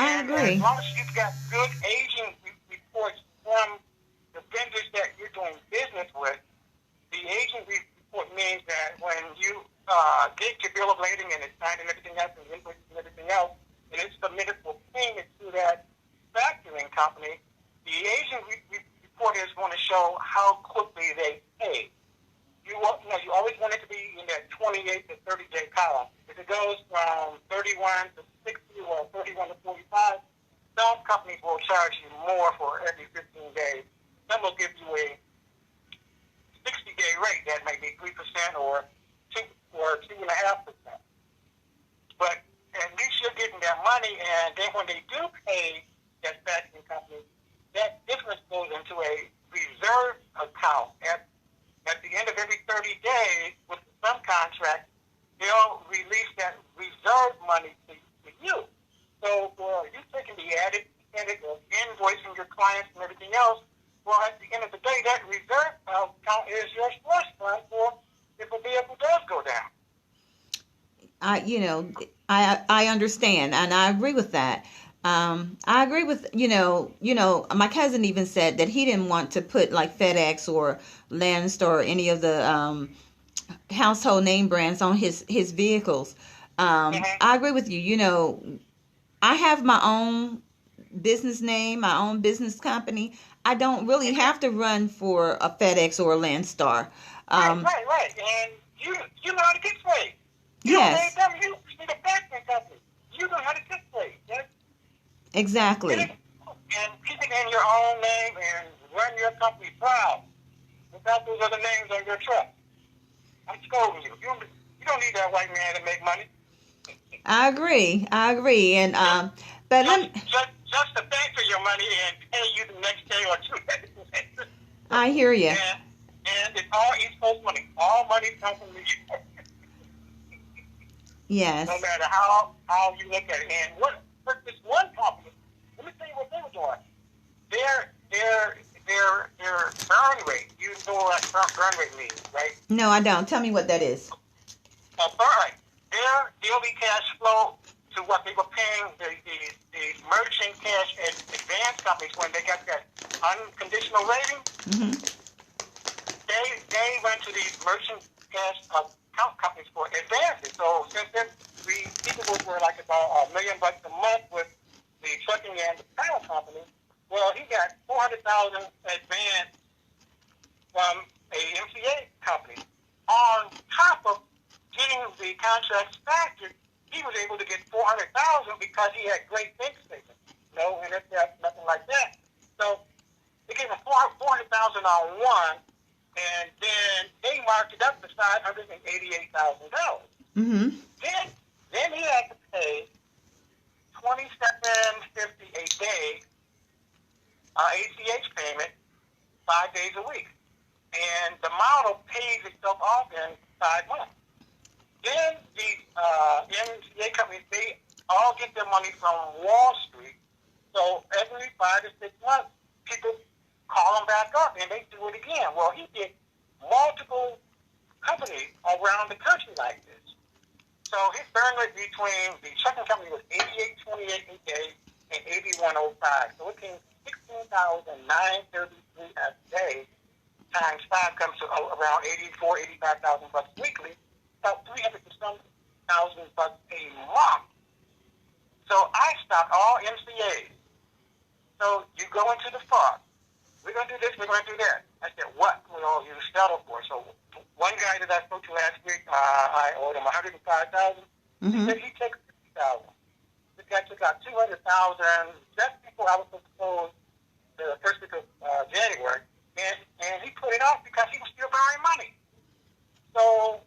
I And as agree. long as you've got good aging reports from the vendors that you're doing business with, the agent report means that when you get your bill of lading and it's signed and everything else and invoices and everything else, and it's submitted for payment to that factoring company, the agent report is going to show how quickly they pay. You always want it to be in that 28 to 30 day column. If it goes from 31 to 60 or 31 to 45, some companies will charge you more for every 15 days. Some will give you a 60-day rate that may be 3% or 2.5%. But at least you're getting that money, and then when they do pay that factoring company, that difference goes into a reserve account. At the end of every 30 days, with some contracts, they'll release that reserve money to you. So for you taking the added percentage of invoicing your clients and everything else, well, at the end of the day, that reserve account is your slush fund for if a vehicle does go down. I understand, and I agree with that. I agree with my cousin even said that he didn't want to put like FedEx or Landstar or any of the household name brands on his vehicles. Mm-hmm. I agree with you. I have my own business name, my own business company. I don't really have to run for a FedEx or a Landstar. Right, Um, right, right. And you know how to get paid. You don't need yes, them. You need a factoring company. You know how to get paid. Get it exactly. and keep it in your own name and run your company proud without those other names on your truck. I'm scolding you. You don't need that white man to make money. I agree. I agree. And Just, but just, let me, just to thank for your money and pay you the next day or two days later. I hear you. And it's all East Coast money. All money comes from New York. No Yes. matter how you look at it. And but this one company, let me tell you what they were doing. Their burn rate. You know what burn rate means, right? No, I don't. Tell me what that is. Burn. Their daily cash flow to what they were paying the merchant cash and advance companies when they got that unconditional rating. Hmm. They went to these merchant cash account companies for advances. So since then, people were like about $1 million a month with the trucking and the title company. Well, he got 400,000 advance from a MCA company. On top of getting the contracts factored, he was able to get 400,000 because he had great bank statements, no NSF, nothing like that. So they gave him 400,000 on one, and then they marked it up to $588,000. Hmm. Then he had to pay $27.50 a day ACH payment 5 days a week, and the model pays itself off in 5 months. Then the MCA companies, they all get their money from Wall Street. So every 5 to 6 months, people call them back up and they do it again. Well, he did multiple companies around the country like this. So his burn rate between the trucking company was 88.28 a day and 81.05. So it came 16,933 a day times 5 comes to around 85,000 bucks weekly, about 300 to some thousand bucks a month. So I stopped all MCAs. So you go into the farm. We're going to do this, we're going to do that. I said, what will all you settle for? So one guy that I spoke to last week, I owed him $105,000. He Hmm. said he takes $50,000. This guy took out $200,000 just before I was supposed to close the first week of January. And he put it off because he was still borrowing money. So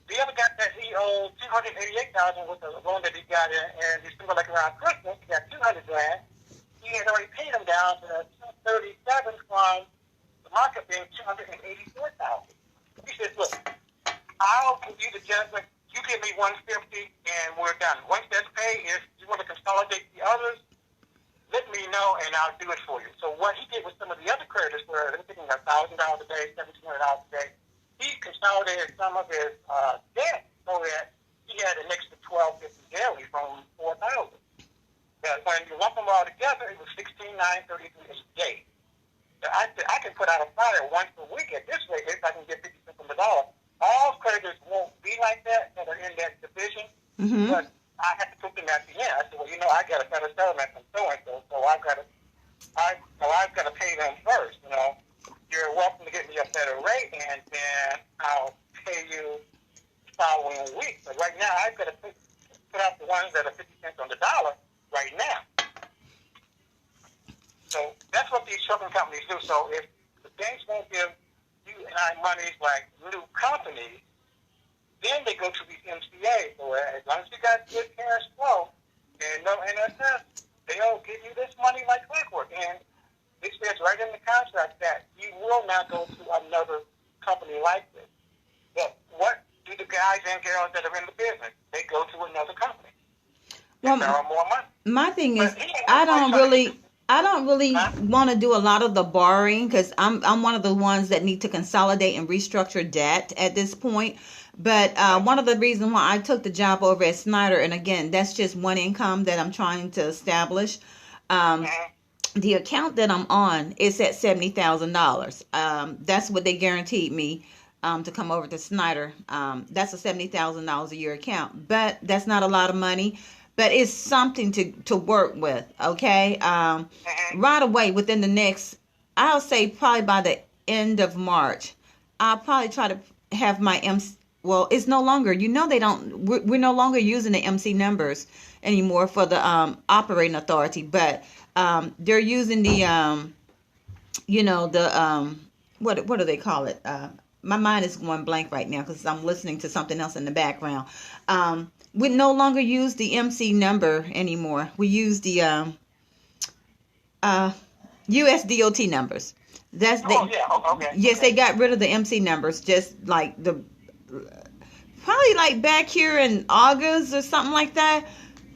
the other guy that he owed $288,000 was a loan that he got in December, like around Christmas. He got $200,000. He had already paid him down to $237,000 from the market being $284,000. He said, "Look, I'll give you the judgment. You give me $150, and we're done. Once that's paid, if you want to consolidate the others, let me know, and I'll do it for you." So what he did with some of the other creditors, where they're taking $1,000 a day, $1,700 a day, he consolidated some of his debt so that he had an extra $1,250 daily from $4,000. that when you lump them all together, it was $16,933 a day. So I can put out a flyer once a week at this rate if I can get 50 cents on the dollar. All creditors won't be like that are in that division, but I have to put them at the end. I said, well, I got a better settlement from so-and-so, so I've got to pay them first. You're welcome to get me a better rate, and then I'll pay you the following week. But right now, I've got to put out the ones that are 50 cents on the dollar right now. So that's what these trucking companies do. So if the banks won't give you and I monies like new companies, then they go to these MCAs. So as long as you got good cash flow and no NSF, they'll give you this money like clockwork. And it says right in the contract that you will not go to another company like this. But what do the guys and girls that are in the business? They go to another company. Well, there are more money. My thing is, I don't really want to do a lot of the borrowing because I'm one of the ones that need to consolidate and restructure debt at this point. But one of the reasons why I took the job over at Snyder, and again, that's just one income that I'm trying to establish. The account that I'm on is at $70,000. That's what they guaranteed me to come over to Snyder. That's a $70,000 a year account, but that's not a lot of money. But it's something to work with, okay? Right away, within the next, I'll say probably by the end of March, I'll probably try to have my MC. Well, it's no longer, we're no longer using the MC numbers anymore for the operating authority, but they're using the, what do they call it? My mind is going blank right now because I'm listening to something else in the background. We no longer use the MC number anymore. We use the USDOT numbers. Okay. Yes, they got rid of the MC numbers, just like probably like back here in August or something like that.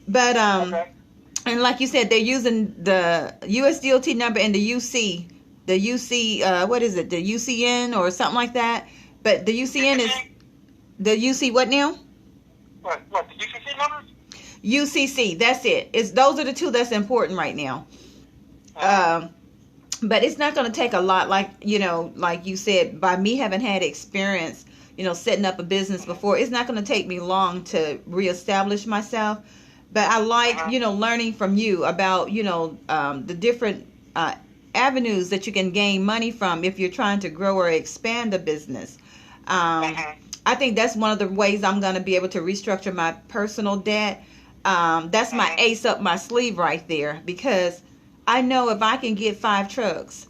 But and like you said, they're using the USDOT number and the UC, what is it? The UCN or something like that. But the UCN is the UC what now? What the UCC numbers? UCC, that's it. Those are the two that's important right now. But it's not going to take a lot, like you said, by me having had experience, setting up a business before. It's not going to take me long to reestablish myself. But I like, learning from you about, the different avenues that you can gain money from if you're trying to grow or expand a business. I think that's one of the ways I'm going to be able to restructure my personal debt. That's my ace up my sleeve right there, because I know if I can get 5 trucks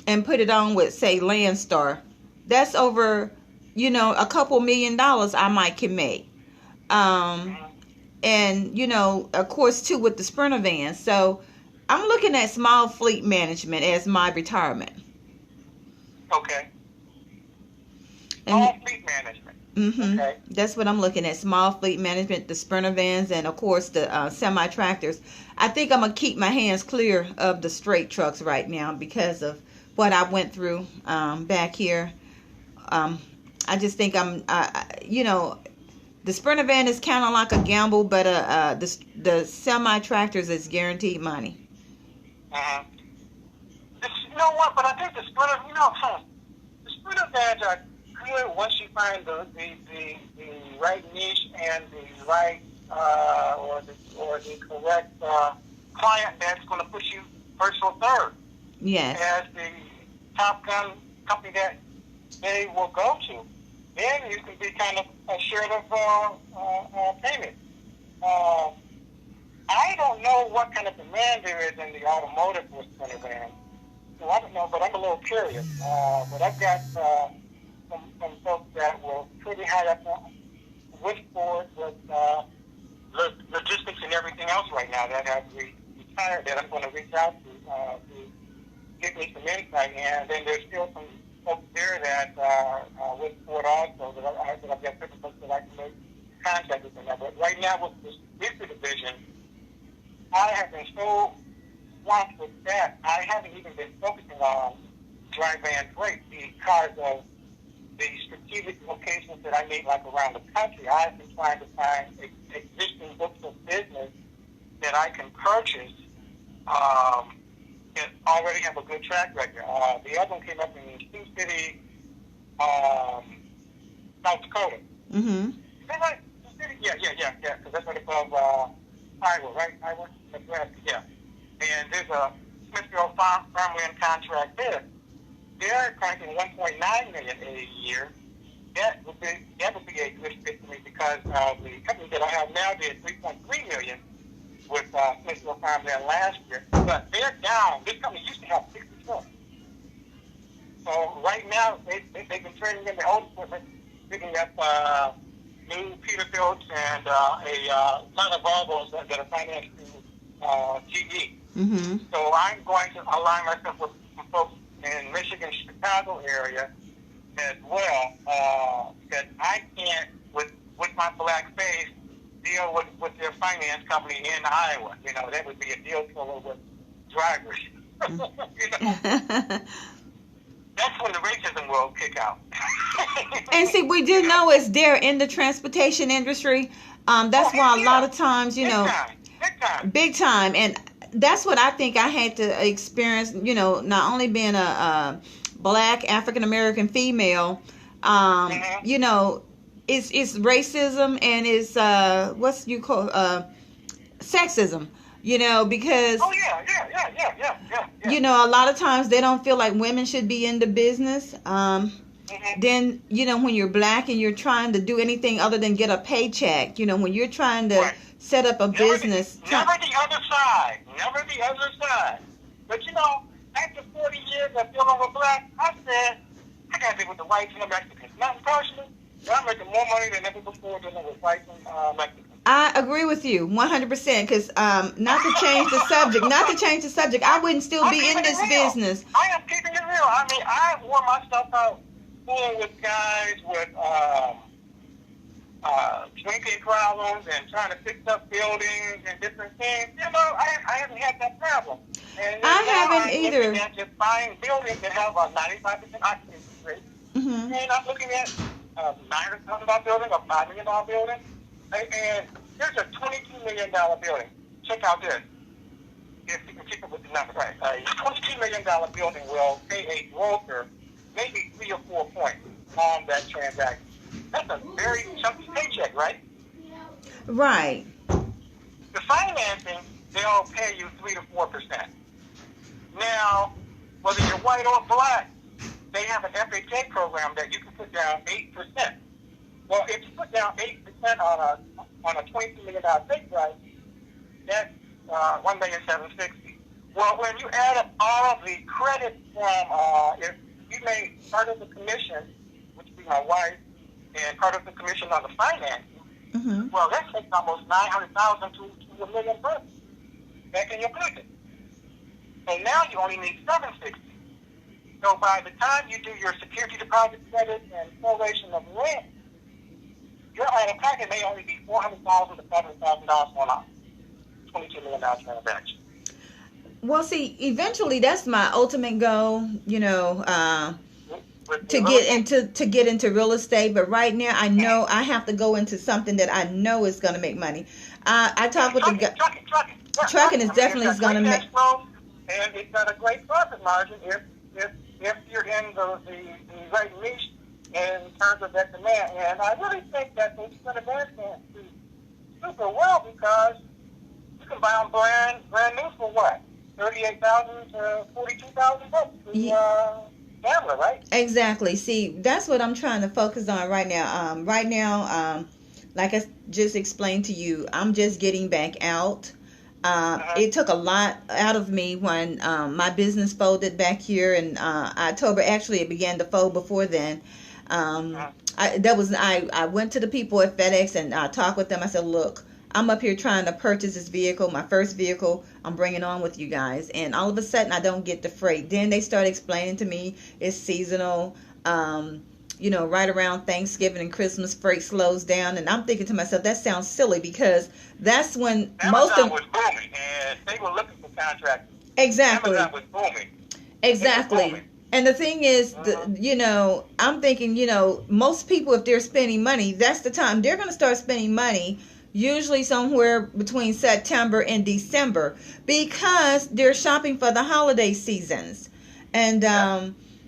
and put it on with, say, Landstar, that's over, a couple $1 million I might can make. And, of course, too, with the Sprinter van. So I'm looking at small fleet management as my retirement. Okay. Small fleet management. Okay. That's what I'm looking at. Small fleet management, the Sprinter vans, and of course the semi-tractors. I think I'm gonna keep my hands clear of the straight trucks right now because of what I went through back here. I just think the Sprinter van is kind of like a gamble, but the semi-tractors is guaranteed money. You know what? But I think the Sprinter, the Sprinter vans are good once you find the right niche and the right or the correct client that's going to push you first or third. Yes. As the top gun company that they will go to, then you can be kind of assured of payment. I don't know what kind of demand there is in the automotive for Sprinter vans. So I don't know, but I'm a little curious. But I've got some folks that were pretty high up with Ford, with logistics and everything else right now that have retired that I'm going to reach out to give me some insight. And then there's still some folks there that are with Ford also that I've got different folks that I can make contact with them. But right now with this division, I have been so swamped with that, I haven't even been focusing on dry van freight because of the strategic locations that I made, like around the country. I've been trying to find existing books of business that I can purchase that already have a good track record. The other one came up in Sioux City, South Dakota. Mm-hmm. Is that right? Sioux City? Yeah, because that's right above Iowa, right? Iowa? Nebraska, yeah. And there's a Smithfield farmland contract there. They're cranking $1.9 million a year. That would be a good fit for me because the company that I have now did $3.3 million with Smithfield farmland last year. But they're down. This company used to have 60 trucks. So right now they've been trading in the old equipment, picking up new Peterbilts and a lot of Volvos that are financed through GE. Mm-hmm. So I'm going to align myself with some folks in Michigan, Chicago area as well, because I can't, with my black face, deal with their finance company in Iowa. You know, that would be a deal killer with drivers. You know? That's when the racism will kick out. And see, we do know it's there in the transportation industry. That's why a lot of times, you know, big time. And that's what I think I had to experience, you know, not only being a black African-American female, you know, it's racism and it's, what's you call, sexism. You know, because you know, a lot of times they don't feel like women should be in the business. Then, you know, when you're black and you're trying to do anything other than get a paycheck, you know, when you're trying to set up a business. Never the other side. Never the other side. But, you know, after 40 years of dealing with black, I said, I got to deal with the whites and the Mexicans. Not personally, but I'm making more money than ever before dealing with whites and Mexicans. I agree with you 100% because not to change the subject, I wouldn't still be in this business. I am keeping it real. I mean, I wore myself out fooling with guys with drinking problems and trying to fix up buildings and different things. You know, I haven't had that problem. And I haven't either. I'm just buying buildings that have a 95% occupancy rate. Mm-hmm. And I'm looking at a $900,000 building, a $5 million building. And there's a $22 million building. Check out this. If you can keep up with the numbers, right? A $22 million building will pay a broker maybe 3 or 4 points on that transaction. That's a very chunky paycheck, right? Right. The financing, they'll pay you 3 to 4%. Now, whether you're white or black, they have an FHA program that you can put down 8%. Well, if you put down 8% on a $22 million fixed price, that's $1,760,000. Well, when you add up all of the credit from, if you made part of the commission, which would be my wife, and part of the commission on the financing, well, that takes almost $900,000 to $1 million back in your pocket. So now you only need $760,000. So by the time you do your security deposit credit and proration of rent, your out-of-pocket may only be $400,000 to $700,000 on a $22 million transaction. Well, see, eventually that's my ultimate goal, you know, to get into real estate. But right now, I know I have to go into something that I know is going to make money. I talk with the guy. Trucking is definitely going to make. And it's got a great profit margin if you're in the right niche in terms of that demand. And I really think that they spend advancement super well because you can buy them brand new for what? $38,000 to $42,000 gambler, right? Exactly. See, that's what I'm trying to focus on right now. Like I just explained to you, I'm just getting back out. It took a lot out of me when my business folded back here in October. Actually, it began to fold before then. I went to the people at FedEx and I talked with them. I said, look, I'm up here trying to purchase this vehicle, my first vehicle I'm bringing on with you guys. And all of a sudden, I don't get the freight. Then they started explaining to me it's seasonal. You know, right around Thanksgiving and Christmas, freight slows down. And I'm thinking to myself, that sounds silly because that's when Amazon was booming and they were looking for contractors. Exactly. Amazon was booming. Exactly. And the thing is, you know, I'm thinking, you know, most people, if they're spending money, that's the time they're going to start spending money usually somewhere between September and December, because they're shopping for the holiday seasons. And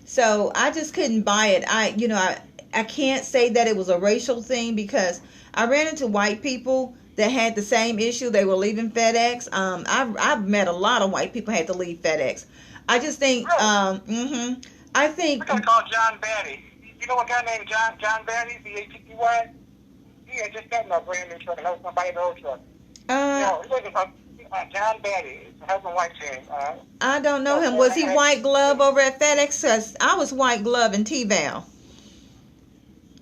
so I just couldn't buy it. I can't say that it was a racial thing, because I ran into white people that had the same issue. They were leaving FedEx. I've met a lot of white people had to leave FedEx. I just think, I think. We're gonna call John Batty. You know a guy named John Batty, Batty? He had just gotten a brand new truck, and that was somebody in the old truck. He was John Batty, husband white team. I don't know him. Was he white glove over at FedEx? 'Cause I was white glove in T-Val.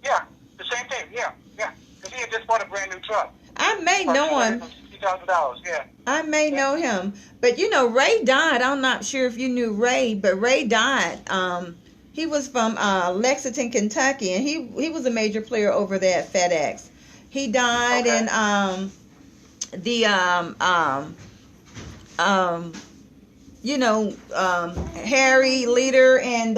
Yeah, the same thing. Yeah. Because he had just bought a brand new truck. I may know him. $50,000. Yeah. I may know him, but Ray died. I'm not sure if you knew Ray, but Ray died. He was from Lexington, Kentucky, and he was a major player over there at FedEx. He died in Harry Leader and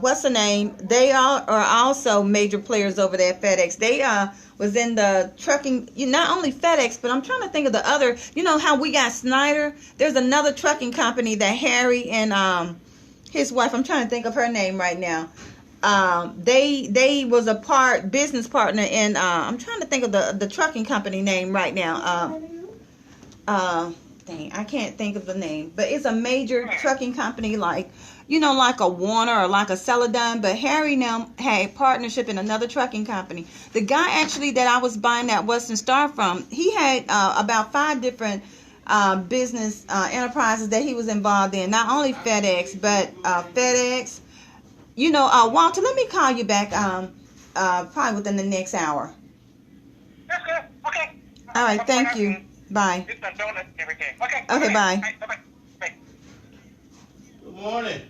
what's the name? They all are also major players over there at FedEx. They was in the trucking, not only FedEx, but I'm trying to think of the other. You know how we got Snyder? There's another trucking company that Harry and his wife, I'm trying to think of her name right now. They was a business partner in I'm trying to think of the trucking company name right now. Dang, I can't think of the name, but it's a major trucking company, like like a Warner or like a Celadon. But Harry now had partnership in another trucking company. The guy actually that I was buying that Western Star from, he had about 5 different business enterprises that he was involved in. Not only FedEx, but FedEx. Walter, let me call you back probably within the next hour. That's good. Okay. All right, thank you. Bye. It's a donut and everything. Okay. Okay, bye. Bye. Good morning.